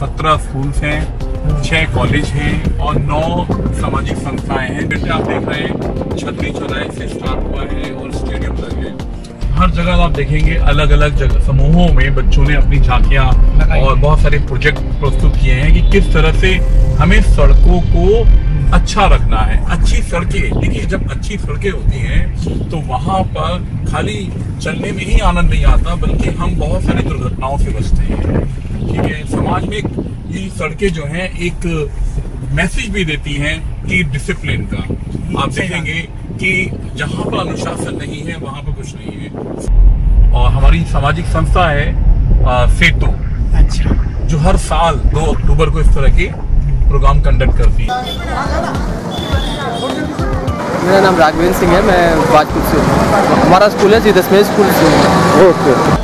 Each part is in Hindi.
17 स्कूल्स हैं, 6 कॉलेज हैं और 9 सामाजिक संस्थाएं हैं। जैसे आप देख रहे हैं छतरी चौराहे से स्टार्ट हुआ है और स्टेडियम तक है। हर जगह आप देखेंगे अलग अलग जगह समूहों में बच्चों ने अपनी झांकियां और बहुत सारे प्रोजेक्ट प्रस्तुत किए हैं कि किस तरह से हमें सड़कों को अच्छा रखना है। अच्छी सड़कें, देखिए जब अच्छी सड़कें होती हैं तो वहां पर खाली चलने में ही आनंद नहीं आता, बल्कि हम बहुत सारी दुर्घटनाओं से बचते हैं। ठीक है, समाज में ये सड़कें जो हैं एक मैसेज भी देती हैं कि डिसिप्लिन का। आप देखेंगे कि जहां पर अनुशासन नहीं है वहां पर कुछ नहीं है। और हमारी सामाजिक संस्था है सेतु, अच्छा, जो हर साल 2 अक्टूबर को इस तरह के प्रोग्राम कंडक्ट करती है। मेरा नाम राघवेंद्र सिंह है, मैं बाजपुर से हूँ। हमारा स्कूल है दसवें स्कूल से। ओके।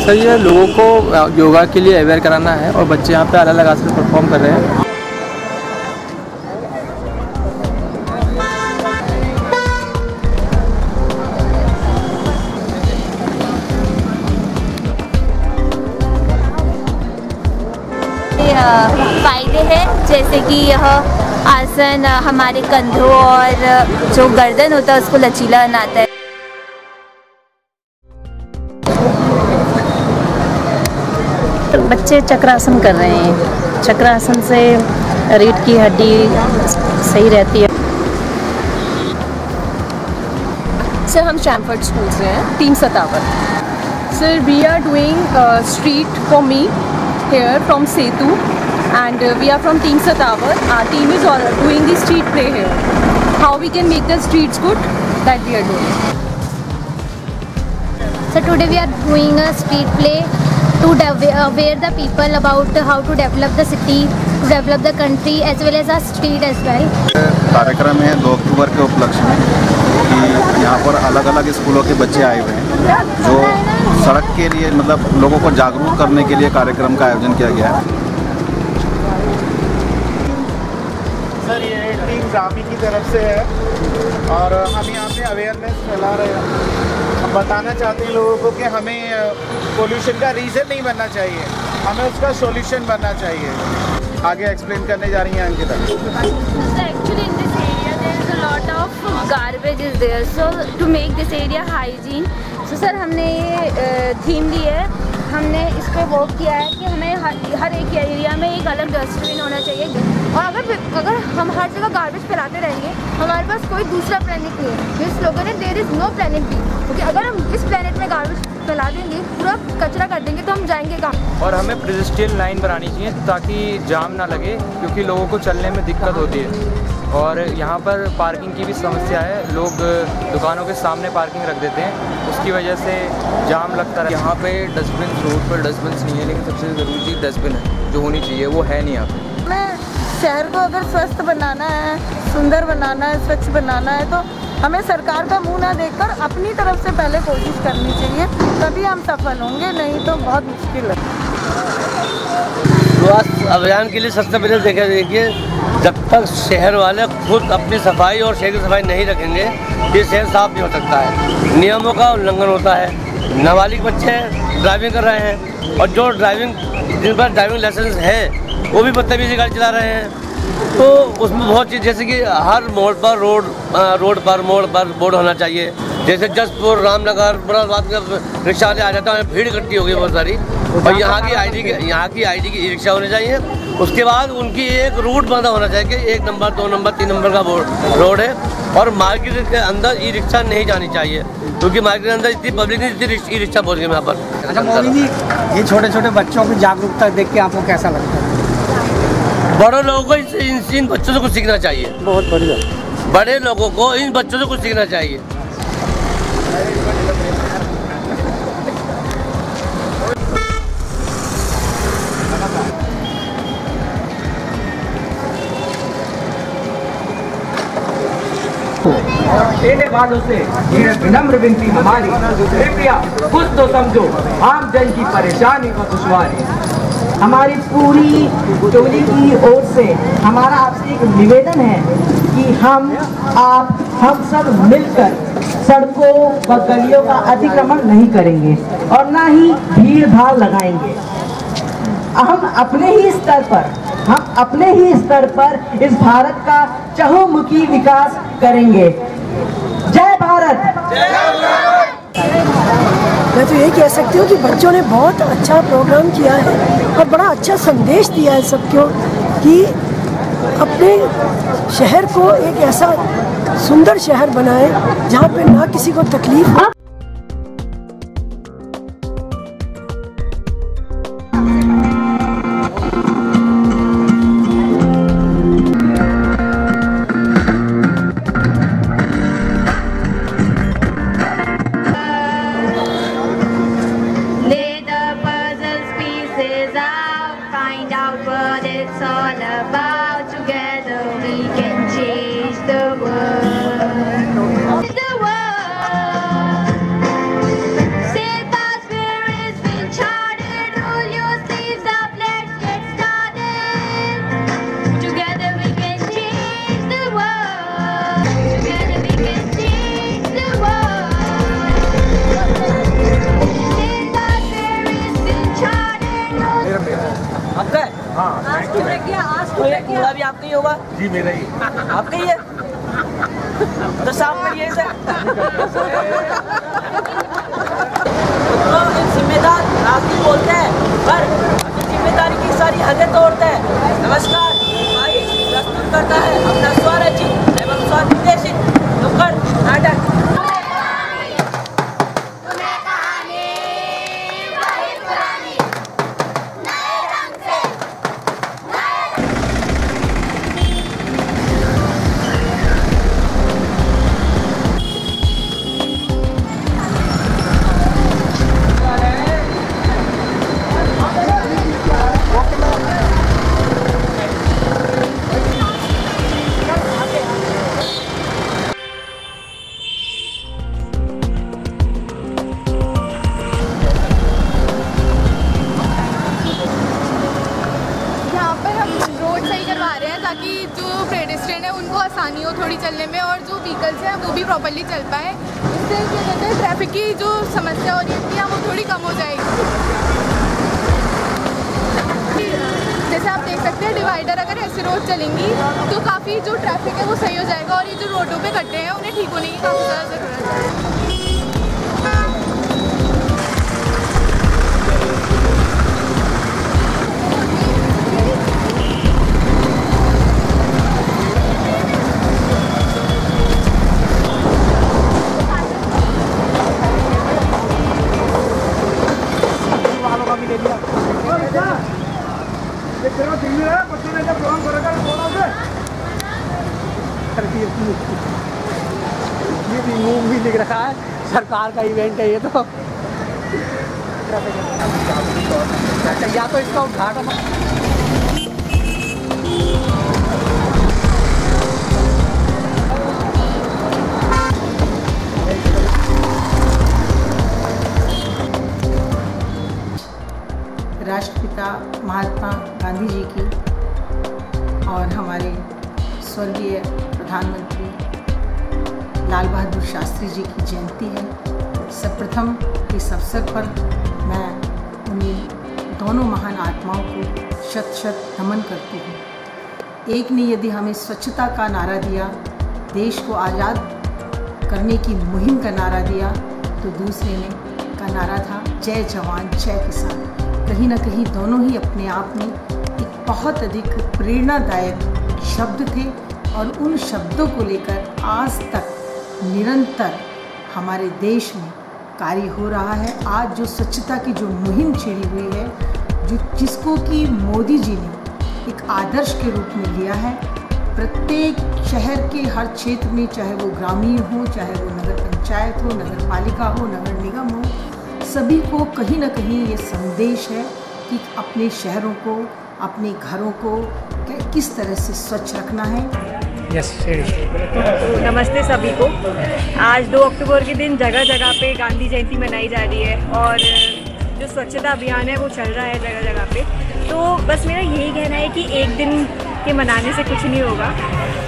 सर ये लोगों को योगा के लिए अवेयर कराना है और बच्चे यहाँ पे अलग अलग आसन परफॉर्म कर रहे हैं। फायदे हैं, जैसे कि यह आसन हमारे कंधों और जो गर्दन होता है उसको लचीला बनाता है। बच्चे चक्रासन कर रहे हैं। चक्रासन से रीढ़ की हड्डी सही रहती है। सर हम शैमफर्ड स्कूल से हैं, team Satavar. Sir we are doing street for me here from Setu, and we are from Team Satavar. Our team is doing the street play here. How we can make the streets good, that we are doing. So today we are doing a street play to aware the people about how to develop the city, to develop the country as well as our street as well. कार्यक्रम है 2 अक्टूबर के उपलक्ष्य में कि यहाँ पर अलग अलग स्कूलों के बच्चे आए हुए हैं जो सड़क के लिए मतलब लोगों को जागरूक करने के लिए कार्यक्रम का आयोजन किया गया है। सर ये टीम ग्रामी की तरफ से है और हम यहाँ पे अवेयरनेस फैला रहे हैं। हम बताना चाहते हैं लोगों को कि हमें पोल्यूशन का रीज़न नहीं बनना चाहिए, हमें उसका सॉल्यूशन बनना चाहिए। आगे एक्सप्लेन करने जा रही हैं Ankita. lot of garbage is there, so to make this area hygiene, so sir हमने ये थीम ली है, हमने इस पर वर्क किया है कि हमें हर एक एरिया में एक अलग डस्टबिन होना चाहिए। और अगर हम हर जगह गार्बेज फैलाते रहेंगे, हमारे पास कोई दूसरा प्लेनेट नहीं है। ये स्लोगन है there is no planet B, क्योंकि अगर हम इस प्लेनेट में गार्बेज फैला देंगे, पूरा कचरा कर देंगे, तो हम जाएंगे कहाँ। और हमें पेडेस्ट्रियन लाइन बनानी चाहिए ताकि जाम ना लगे, क्योंकि लोगों को चलने में दिक्कत होती है। और यहाँ पर पार्किंग की भी समस्या है, लोग दुकानों के सामने पार्किंग रख देते हैं, उसकी वजह से जाम लगता है। यहाँ पे डस्टबिन, रोड पर डस्टबिन नहीं है, लेकिन सबसे ज़रूरी चीज़ डस्टबिन है जो होनी चाहिए, वो है नहीं यहाँ पे। हमें शहर को अगर स्वस्थ बनाना है, सुंदर बनाना है, स्वच्छ बनाना है, तो हमें सरकार का मुंह ना देखकर अपनी तरफ से पहले कोशिश करनी चाहिए, तभी हम सफल होंगे, नहीं तो बहुत मुश्किल है। स्वास्थ्य अभियान के लिए सबसे पहले देखिए, जब तक शहर वाले खुद अपनी सफाई और शहर की सफाई नहीं रखेंगे, ये शहर साफ नहीं हो सकता है। नियमों का उल्लंघन होता है। नाबालिग बच्चे ड्राइविंग कर रहे हैं और जो जिन पर ड्राइविंग लाइसेंस है वो भी बदतमीजी गाड़ी चला रहे हैं। तो उसमें बहुत चीज़, जैसे कि हर मोड़ पर मोड़ पर बोर्ड होना चाहिए। जैसे जसपुर, रामनगर, मुरादाबाद का रिक्शा वाले आ जाता है, भीड़ इकट्ठी हो गई बहुत सारी। और यहाँ की आईडी की ई रिक्शा होनी चाहिए। उसके बाद उनकी एक रूट बंदा होना चाहिए कि 1 नंबर, 2 नंबर, 3 नंबर का रोड है। और मार्केट के अंदर ई रिक्शा नहीं जानी चाहिए, क्योंकि मार्केट के अंदर इतनी पब्लिक नहीं, इतनी ई रिक्शा पहुँच गई यहाँ पर। अच्छा मोदी जी, ये छोटे छोटे बच्चों की जागरूकता देख के आपको कैसा लगता है? बड़े लोगों को इन बच्चों से कुछ सीखना चाहिए। बहुत बढ़िया। बड़े लोगों को इन बच्चों से कुछ सीखना चाहिए। देने वालों से ये विनम्र विनती हमारी, कृपया कुछ तो समझो आम जन की परेशानी और दुश्वारी। हमारी पूरी टोली की ओर से हमारा आपसे एक निवेदन है कि हम सब मिलकर सड़कों व गलियों का अतिक्रमण नहीं करेंगे और ना ही भीड़ भाड़ लगाएंगे। हम अपने ही स्तर पर इस भारत का चहुमुखी विकास करेंगे। जय भारत। मैं तो ये कह सकती हूँ कि बच्चों ने बहुत अच्छा प्रोग्राम किया है और बड़ा अच्छा संदेश दिया है सबको कि अपने शहर को एक ऐसा सुंदर शहर बनाए जहाँ पे ना किसी को तकलीफ हो। कूड़ा भी आपका ही होगा? जी मेरा ही। आपका ही है? तो साफ करिए सर। तो जिम्मेदार राजनीति बोलते हैं पर जिम्मेदारी की सारी हदें तोड़ते हैं। नमस्कार, भाई प्रस्तुत करता है अपना स्वरचित एवं स्वनिर्देशित नुक्कड़ नाटक। ताकि जो पेडेस्ट्रियन है उनको आसानी हो थोड़ी चलने में और जो व्हीकल्स हैं वो भी प्रॉपर्ली चल पाए। इससे क्या कहते हैं ट्रैफिक की जो समस्या हो रही है वो थोड़ी कम हो जाएगी। जैसे आप देख सकते हैं डिवाइडर अगर ऐसे रोड चलेंगी तो काफ़ी जो ट्रैफिक है वो सही हो जाएगा और ये जो रोडों पे गड्ढे हैं उन्हें ठीक होने की काफ़ी ज़्यादा ज़रूरत है। ये भी मूव भी लिख रखा है, सरकार का इवेंट है ये तो। या तो इसका उद्घाटन राष्ट्रपिता महात्मा गांधी जी की और हमारे स्वर्गीय प्रधानमंत्री लाल बहादुर शास्त्री जी की जयंती है। सर्वप्रथम इस अवसर पर मैं उन्हीं दोनों महान आत्माओं को शत शत नमन करती हूँ। एक ने यदि हमें स्वच्छता का नारा दिया, देश को आज़ाद करने की मुहिम का नारा दिया, तो दूसरे ने का नारा था जय जवान जय किसान। कहीं ना कहीं दोनों ही अपने आप में एक बहुत अधिक प्रेरणादायक शब्द थे और उन शब्दों को लेकर आज तक निरंतर हमारे देश में कार्य हो रहा है। आज जो स्वच्छता की जो मुहिम छिड़ी हुई है, जिसको कि मोदी जी ने एक आदर्श के रूप में लिया है, प्रत्येक शहर के हर क्षेत्र में, चाहे वो ग्रामीण हो, चाहे वो नगर पंचायत हो, नगर पालिका हो, नगर निगम हो, सभी को कहीं ना कहीं ये संदेश है कि अपने शहरों को, अपने घरों को किस तरह से स्वच्छ रखना है। नमस्ते सभी को। आज 2 अक्टूबर के दिन जगह जगह पे गांधी जयंती मनाई जा रही है और जो स्वच्छता अभियान है वो चल रहा है जगह जगह पे। तो बस मेरा यही कहना है कि एक दिन के मनाने से कुछ नहीं होगा,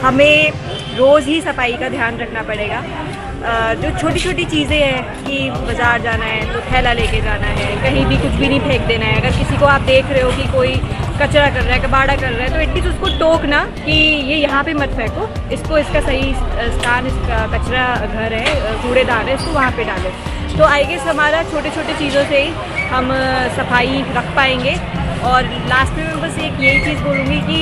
हमें रोज़ ही सफाई का ध्यान रखना पड़ेगा। जो छोटी छोटी चीज़ें हैं कि बाज़ार जाना है तो थैला लेके जाना है, कहीं भी कुछ भी नहीं फेंक देना है। अगर किसी को आप देख रहे हो कि कोई कचरा कर रहा है, कबाड़ा कर रहा है, तो एटलीस्ट उसको टोकना कि ये यहाँ पे मत फेंको, इसको इसका सही स्थान, इसका कचरा घर है, कूड़ेदान है, इसको वहाँ पे डालें। तो आई गेस हमारा छोटे छोटे चीज़ों से ही हम सफाई रख पाएंगे। और लास्ट में मैं बस एक यही चीज़ बोलूँगी कि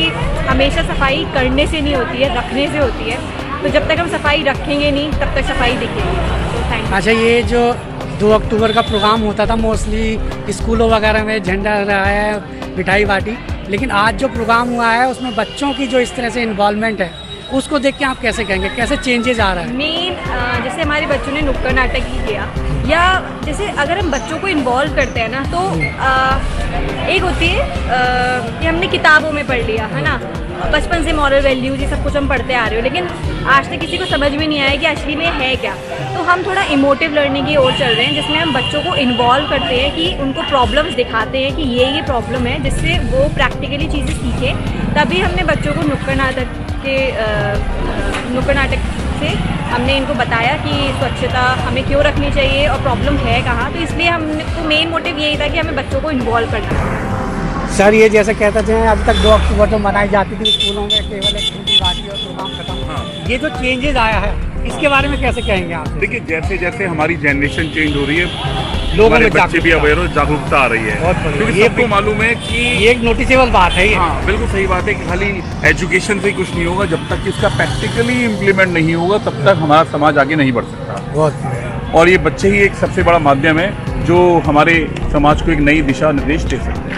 हमेशा सफाई करने से नहीं होती है, रखने से होती है। तो जब तक हम सफाई रखेंगे नहीं तब तक सफाई दिखेगी। तो थैंक यू। अच्छा, ये जो 2 अक्टूबर का प्रोग्राम होता था मोस्टली स्कूलों वगैरह में झंडा रहा है, मिठाई बाटी, लेकिन आज जो प्रोग्राम हुआ है उसमें बच्चों की जो इस तरह से इन्वॉल्वमेंट है उसको देख के आप कैसे कहेंगे, कैसे चेंजेस आ रहा है? मेन जैसे हमारे बच्चों ने नुक्कड़ नाटक ही किया, या जैसे अगर हम बच्चों को इन्वॉल्व करते हैं ना तो एक होती है कि हमने किताबों में पढ़ लिया है ना, बचपन से मॉरल वैल्यूज ये सब कुछ हम पढ़ते आ रहे हो, लेकिन आज तक किसी को समझ में नहीं आया कि असली में है क्या। तो हम थोड़ा इमोटिव लर्निंग की ओर चल रहे हैं, जिसमें हम बच्चों को इन्वॉल्व करते हैं कि उनको प्रॉब्लम्स दिखाते हैं कि ये प्रॉब्लम है, जिससे वो प्रैक्टिकली चीज़ें सीखें। तभी हमने बच्चों को नुक्कड़ नाटक से हमने इनको बताया कि स्वच्छता हमें क्यों रखनी चाहिए और प्रॉब्लम है कहाँ। तो इसलिए हमको मेन मोटिव यही था कि हमें बच्चों को इन्वॉल्व करना है। सर, ये जैसे कहते थे अभी तक 2 अक्टूबर तो मनाई जाती थी स्कूलों में, केवल एक छुट्टी बाकी और प्रोग्राम खत्म। ये जो चेंजेस आया है इसके बारे में कैसे कहेंगे आप? देखिए, जैसे जैसे हमारी जनरेशन चेंज हो रही है, लोगों में बच्चे भी अवेयर हो, जागरूकता आ रही है, क्योंकि सबको मालूम है कि ये एक नोटिसेबल बात है। हाँ, बिल्कुल सही बात है कि खाली एजुकेशन से ही कुछ नहीं होगा, जब तक इसका प्रैक्टिकली इम्प्लीमेंट नहीं होगा तब तक हमारा समाज आगे नहीं बढ़ सकता। और ये बच्चे ही एक सबसे बड़ा माध्यम है जो हमारे समाज को एक नई दिशा निर्देश दे सकते हैं।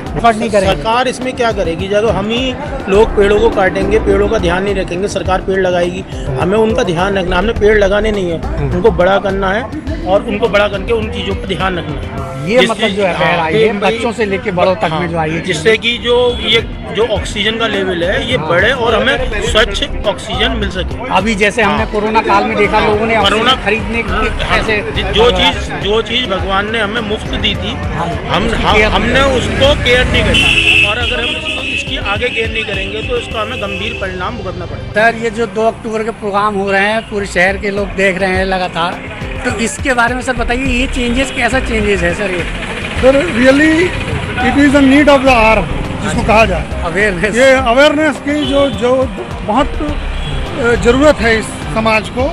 सरकार इसमें क्या करेगी? जब हम ही लोग पेड़ों को काटेंगे, पेड़ों का ध्यान नहीं रखेंगे, सरकार पेड़ लगाएगी। हमें उनका ध्यान रखना, हमने पेड़ लगाने नहीं है, उनको बड़ा करना है और उनको बड़ा करके उन चीज़ों पर ध्यान रखना है। ये मतलब जो है बच्चों से लेके बड़ों तक में जो आई है, जिससे कि जो ऑक्सीजन का लेवल है ये बढ़े और हमें स्वच्छ ऑक्सीजन मिल सके। अभी जैसे हमने कोरोना काल में देखा, लोगों ने कोरोना खरीदने ऐसे जो चीज़ भगवान ने हमें मुफ्त दी थी, हमने उसको केयर नहीं करा, और अगर हम इसकी आगे केयर नहीं करेंगे तो इसका हमें गंभीर परिणाम भुगतना पड़ेगा। सर, ये जो 2 अक्टूबर के प्रोग्राम हो रहे हैं, पूरे शहर के लोग देख रहे हैं लगातार, तो इसके बारे में सर बताइए, ये चेंजेस कैसा चेंजेस है सर? ये sir really it is a need of the hour, जिसको कहा जाए अवेयरनेस। ये अवेयरनेस की जो बहुत ज़रूरत है इस समाज को,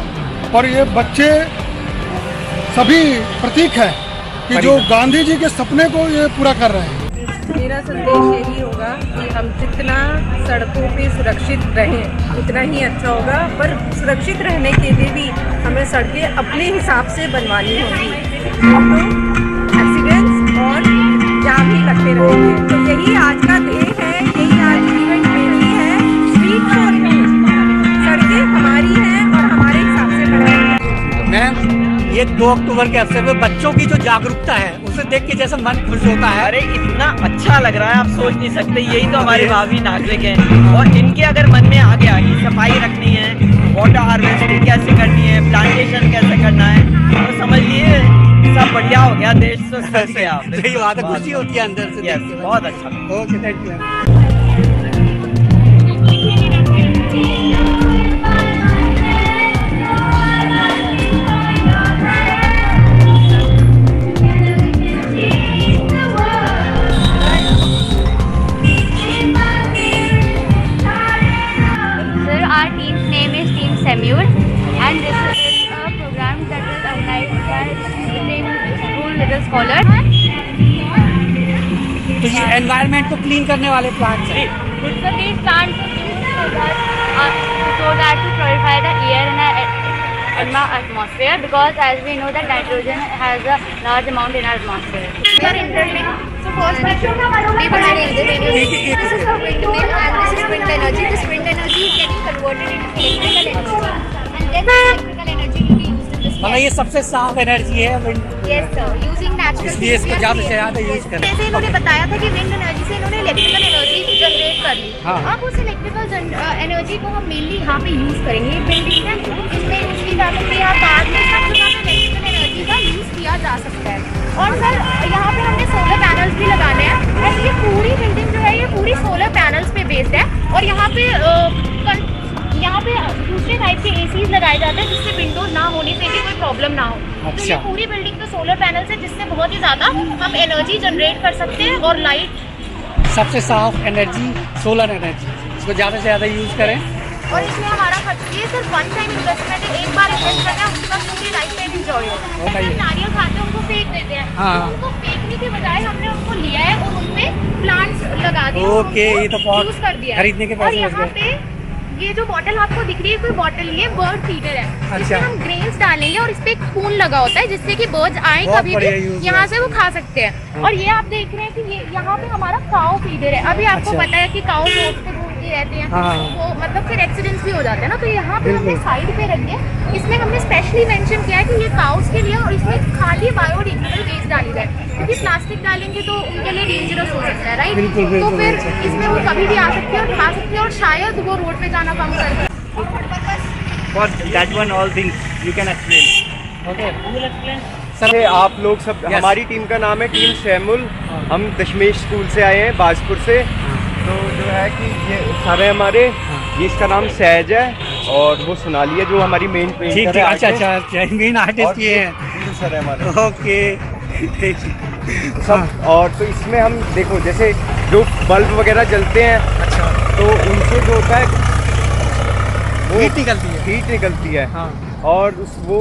और ये बच्चे सभी प्रतीक है कि जो गांधी जी के सपने को ये पूरा कर रहे हैं। मेरा संदेश यही होगा कि हम जितना सड़कों पे सुरक्षित रहें उतना ही अच्छा होगा, पर सुरक्षित रहने के लिए भी हमें सड़कें अपने हिसाब से बनवानी होंगी, तो एक्सीडेंट्स और जाम ही लगते रहेंगे। तो यही आज का ध्येय है, यही आज इवेंट मेरी है, स्ट्रीट शॉट में सड़कें हमारी हैं और हमारे हिसाब से बनाएंगे। मैम, ये 2 अक्टूबर के अवसर पे बच्चों की जो जागरूकता है उसे देख के जैसे मन खुश होता है। अरे इतना अच्छा लग रहा है, आप सोच नहीं सकते। यही तो हमारे भावी नागरिक हैं, और इनके अगर मन में आ गया कि सफाई रखनी है, वाटर हार्वेस्टिंग कैसे करनी है, प्लांटेशन कैसे करना है, तो समझिए सब बढ़िया हो गया, देश स्वस्थ से। आप सही बात है, खुशी होती है अंदर से। बहुत अच्छा। Okay, thank you. And this is a program that is organized by School Little Scholar. तो ये एनवायरनमेंट को क्लीन करने वाले प्लांट्स हैं। So these plants are used so that to purify the air in our atmosphere, because as we know that nitrogen has a large amount in our atmosphere. We are interlinked. So first we bana rahe hain, this is a windmill and this is wind energy. This wind energy is getting converted into electrical energy, and then the electrical energy will be used in this. मतलब ये सबसे साफ एनर्जी है wind. Yes sir, using natural. इसलिए इसको ज़्यादा से ज़्यादा यूज करें। जैसे इन्होंने बताया था कि विंड एनर्जी से इन्होंने इलेक्ट्रिकल एनर्जी जनरेट कर ली। हाँ। अब उस इलेक्ट्रिकल एनर्जी को हम मेनली यहाँ पे यूज करेंगे। बिल्डिंग है इसमें यूज की जा सकती है, या बाद में सब जगह पे इलेक्ट्रिकल एनर्जी का यूज किया जा सकता है। और सर यहाँ पे हमने सोलर पैनल्स भी लगाने हैं, और ये पूरी बिल्डिंग जो है ये पूरी सोलर पैनल्स पे बेस्ड है। और यहाँ पे यहाँ पे दूसरे टाइप के एसीज लगाए जाते हैं जिससे विंडोज ना होने से भी कोई प्रॉब्लम ना हो। तो ये पूरी बिल्डिंग तो सोलर पैनल से, जिससे बहुत ही ज़्यादा हम एनर्जी जनरेट कर सकते हैं। और लाइट सबसे साफ एनर्जी सोलर एनर्जी, इसको ज़्यादा से ज़्यादा यूज़ करें। और इसमें हमारा खर्च ये सिर्फ वन टाइम इन्वेस्टमेंट है, एक बार इन्वेस्ट करना है उसके बाद पूरी लाइफ टाइम एंजॉय होगा। हम नारियल खाते हैं उनको फेंक देते हैं, तो उनको फेंकने के बजाय हमने उनको लिया है और उनमें प्लांट्स लगा दिए। ओके, ये तो बहुत यूज कर दिया खरीदने के पैसे बच गए। पे ये जो बॉटल आपको दिख रही है, कोई बॉटल नहीं है, बर्ड फीडर है। इसमें हम ग्रेन्स डालेंगे और इस पे एक स्पून लगा होता है जिससे कि बर्ड्स आए कभी भी यहाँ से वो खा सकते हैं। और ये आप देख रहे हैं कि ये यहाँ पे हमारा काऊ फीडर है। अभी आपको पता है कि काऊ रोड पे घूमती रहती हैं, तो मतलब फिर एक्सीडेंट्स भी हो जाते हैं ना, तो यहाँ पे हमने साइड पे रख दिया। इसमें हमने स्पेशली मेंशन किया है कि ये काउस के लिए, और इसमें खाली बायोडिग्रेडेबल वेस्ट डाली जाए, क्योंकि प्लास्टिक डालेंगे तो उनके लिए डेंजरस हो सकता है, राइट। तो फिर इसमें वो कभी भी आ सकती है और खा सकती है, और शायद वो रोड पे जाना कम कर दे। For that one, all things you can explain. Okay. You will explain. Sir आप लोग सब हमारी टीम का नाम है टीम शैमुल। हम दशमेश स्कूल से आए हैं, बाजपुर से। तो जो है कि ये सारे हमारे, ये इसका नाम सहज है और वो सोनाली है जो हमारी मेन पेंटर है। अच्छा, मेन आर्टिस्ट ये है सर है हमारे। ओके सब। और तो इसमें हम देखो जैसे जो बल्ब वगैरह जलते हैं, अच्छा, तो उनसे जो होता है वो हीट निकलती है। हाँ। और वो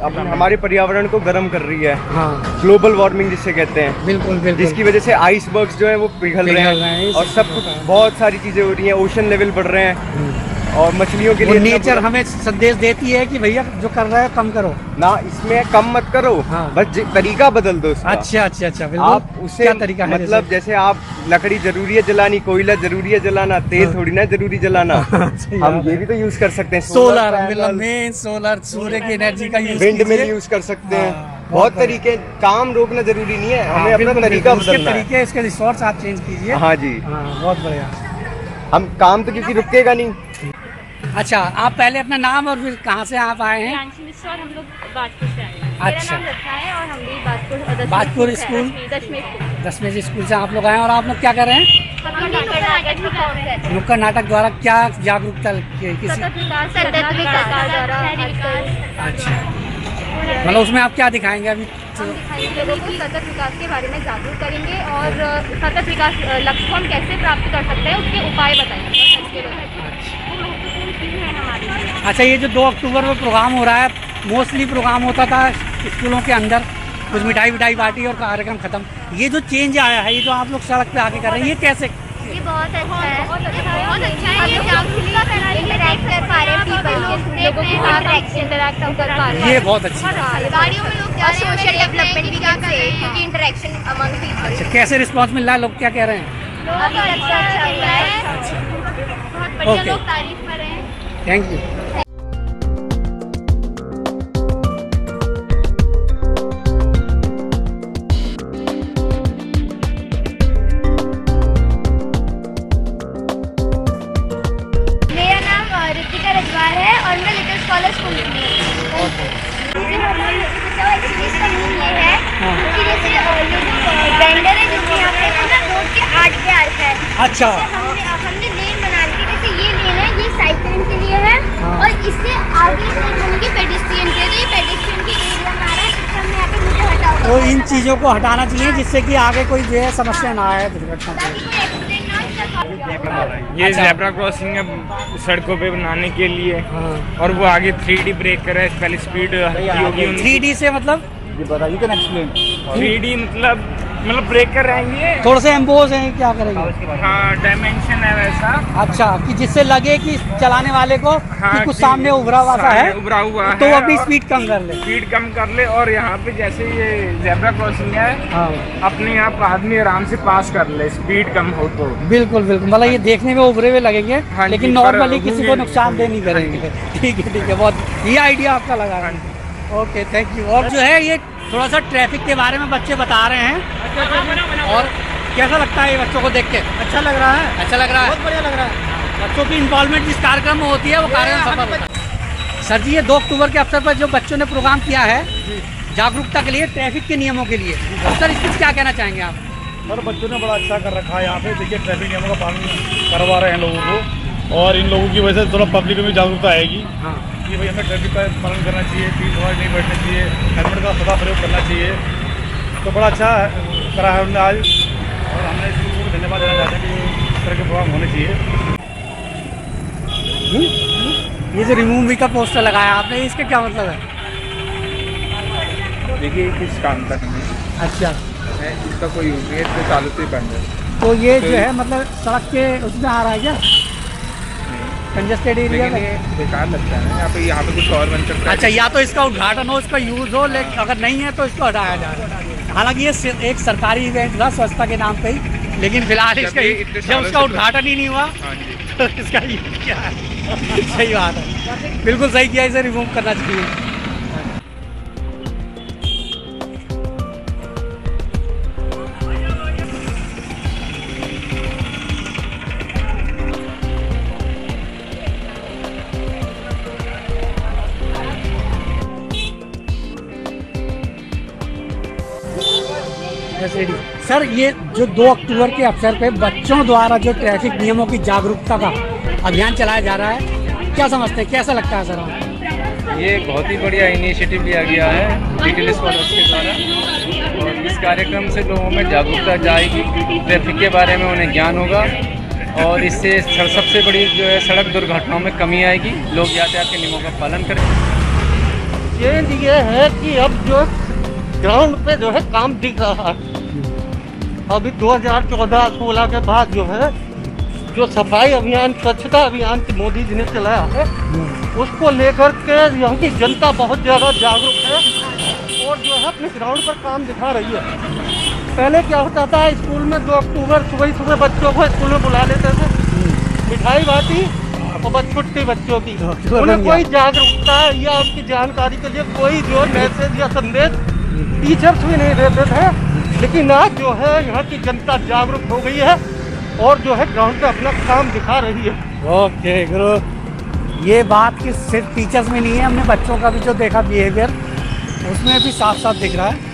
हमारे पर्यावरण को गर्म कर रही है। हाँ। ग्लोबल वार्मिंग जिसे कहते हैं। बिल्कुल बिल्कुल। जिसकी वजह से आइसबर्ग्स जो है वो पिघल रहे हैं और सब कुछ बहुत सारी चीजें हो रही हैं, ओशन लेवल बढ़ रहे हैं और मछलियों के लिए नेचर हमें संदेश देती है कि भैया जो कर रहा है कम करो ना, इसमें कम मत करो। हाँ। बस तरीका बदल दो उसका। अच्छा अच्छा अच्छा, आप उसे क्या तरीका है, मतलब जैसे आप लकड़ी जरूरी है जलानी, कोयला जरूरी है जलाना, तेल थोड़ी ना जरूरी जलाना। हम ये भी तो यूज कर सकते हैं, सोलर सोलर सूर्य की एनर्जी का यूज, विंड मिल यूज कर सकते हैं। बहुत तरीके, काम रोकना जरूरी नहीं है, हमें अपना तरीका बदलना है। तरीके इसके रिसोर्स आप चेंज कीजिए। हाँ जी, बहुत बढ़िया। हम काम तो क्योंकि रुकेगा नहीं। अच्छा, आप पहले अपना नाम और फिर कहाँ से आप आए हैं? हम लोग बाजपुर से आए हैं। अच्छा, मेरा नाम रखा है और हम भी बाजपुर स्कूल दशमेश स्कूल से आप लोग आए हैं। और आप लोग क्या कर रहे हैं? नुक्कड़ नाटक द्वारा क्या जागरूकता किसी? अच्छा, मतलब उसमें आप क्या दिखाएंगे अभी? हम दिखाएंगे लोगों को सतत विकास के बारे में जागरूक करेंगे और सतत विकास लक्ष्य को हम कैसे प्राप्त कर सकते हैं उसके उपाय बताएंगे। अच्छा, ये जो 2 अक्टूबर को प्रोग्राम हो रहा है, मोस्टली प्रोग्राम होता था स्कूलों के अंदर, कुछ मिठाई बांटी और कार्यक्रम खत्म। ये जो चेंज आया है, ये जो आप लोग सड़क पे आके कर रहे हैं, ये कैसे? ये बहुत अच्छा है, बहुत अच्छा है। ये जागरूकता इंटरैक्ट कर पा रहे हैं, लोगों के साथ इंटरैक्ट कर पा रहे हैं, ये बहुत अच्छा है। गाड़ियों में लोग सोशल डेवलपमेंट भी क्या कर रहे हैं, क्योंकि इंटरैक्शन अमंग पीपल। अच्छा, कैसे रिस्पांस मिल रहा है, लोग क्या कह रहे हैं? बहुत अच्छा चल रहा है, बहुत बढ़िया, लोग तारीफ कर रहे हैं। Thank you. और मैं लिटिल स्कॉलर स्कूल में हूँ। ये है कि जैसे ये जो वेंडर है जिसके यहाँ पे ना रोड के आर्ट पे आर्ट है। अच्छा, हमने लेन बना दी, जैसे ये लेन है, ये साइकिलिंग के लिए है। और इससे आगे होंगे पेडेस्ट्रियन के लिए, पेडेस्ट्रियन के एरिया में आ रहा है, इससे हमने यहाँ पे मुझे हटाओ। तो इन चीज़ों को हटाना चाहिए जिससे कि आगे कोई जो है समस्या ना आए, दुर्घटना। ये ज़ेब्रा क्रॉसिंग है सड़कों पे बनाने के लिए। और वो आगे 3D ब्रेकर है, पहले स्पीड होगी। 3D से मतलब ये बताइए, कैन एक्सप्लेन। 3D मतलब ब्रेकर रहेंगे, थोड़े से एम्बोज हैं, क्या करेंगे? हाँ, डायमेंशन है वैसा। अच्छा, कि जिससे लगे कि चलाने वाले को कि कुछ सामने उभरा हुआ है, उभरा हुआ तो वो अपनी स्पीड कम कर ले। स्पीड कम कर ले। और यहाँ पे जैसे ये ज़ेब्रा क्रॉसिंग है, अपने आप आदमी आराम से पास कर ले, स्पीड कम हो तो। बिल्कुल बिल्कुल, मतलब ये देखने में उभरे हुए लगेंगे, लेकिन नॉर्मली किसी को नुकसान दे नहीं करेंगे। ठीक है, बहुत ये आइडिया आपका लगा है। Okay, thank you. और जो है ये थोड़ा सा ट्रैफिक के बारे में बच्चे बता रहे हैं, और कैसा लगता है ये बच्चों को देख के? अच्छा लग रहा है, अच्छा लग रहा है, बहुत बढ़िया लग रहा है। बच्चों की इन्वॉल्वमेंट जिस कार्यक्रम में होती है वो कार्यक्रम सफल होता है। सर जी, ये 2 अक्टूबर के अवसर पर जो बच्चों ने प्रोग्राम किया है जागरूकता के लिए, ट्रैफिक के नियमों के लिए, तो सर इसमें क्या कहना चाहेंगे आप? सर, बच्चों ने बड़ा अच्छा कर रखा है यहाँ पे। देखिए, ट्रैफिक नियमों का पालन करवा रहे हैं लोगों को, और इन लोगों की वजह से थोड़ा पब्लिक में भी जागरूकता आएगी कि भाई हमें ट्रैफिक का पालन करना चाहिए, तेज हवा नहीं बैठना चाहिए, हेलमेट का सदा प्रयोग करना चाहिए। तो बड़ा अच्छा करा है उन्होंने आज, और हमने इसको धन्यवाद देना चाहते हैं कि इस तरह के प्रोग्राम होने चाहिए। ये जो रिमूव मी का पोस्टर लगाया आपने, इसका क्या मतलब है? देखिए किस काम का नहीं है। अच्छा, इसका कोई यूज नहीं है, इसको चालू से बंद है। तो ये जो है मतलब सड़क के उसमें आ रहा है क्या, कंजेस्टेड एरिया में? बेकार लगता है यहाँ पे कुछ और बन सकता है। अच्छा, या तो इसका उद्घाटन हो, इसका यूज हो, लेकिन अगर नहीं है तो इसको हटाया जा रहा है। हालांकि ये एक सरकारी इवेंट था स्वच्छता के नाम पे ही, लेकिन फिलहाल जब उसका उद्घाटन ही नहीं हुआ तो इसका यूज क्या है? सही बात है, बिल्कुल सही किया, इसे रिमूव करना चाहिए। सर, ये जो 2 अक्टूबर के अवसर पे बच्चों द्वारा जो ट्रैफिक नियमों की जागरूकता का अभियान चलाया जा रहा है, क्या समझते हैं, कैसा लगता है सर? ये बहुत ही बढ़िया इनिशिएटिव लिया गया है लिटिल स्कॉलर्स के द्वारा, और इस कार्यक्रम से लोगों में जागरूकता जाएगी, ट्रैफिक के बारे में उन्हें ज्ञान होगा, और इससे सबसे बड़ी जो है सड़क दुर्घटनाओं में कमी आएगी, लोग यातायात के नियमों का पालन करें। चेंज ये है कि अब जो ग्राउंड पे जो है काम दिख रहा है। अभी 2014-16 के बाद जो है जो सफाई अभियान, स्वच्छता अभियान मोदी जी ने चलाया है, उसको लेकर के यहाँ की जनता बहुत ज़्यादा जागरूक है और जो है अपने ग्राउंड पर काम दिखा रही है। पहले क्या होता था, स्कूल में 2 अक्टूबर सुबह बच्चों को स्कूल में बुला लेते थे, मिठाई बांटी और बस छुट्टी बच्चों की। उन्हें कोई जागरूकता या उनकी जानकारी के लिए कोई जो मैसेज या संदेश टीचर्स भी नहीं देते थे। लेकिन आज जो है यहाँ की जनता जागरूक हो गई है और जो है ग्राउंड पे अपना काम दिखा रही है। ओके गुरु, ये बात कि सिर्फ टीचर्स में नहीं है, हमने बच्चों का भी जो देखा बिहेवियर, उसमें भी साफ साफ दिख रहा है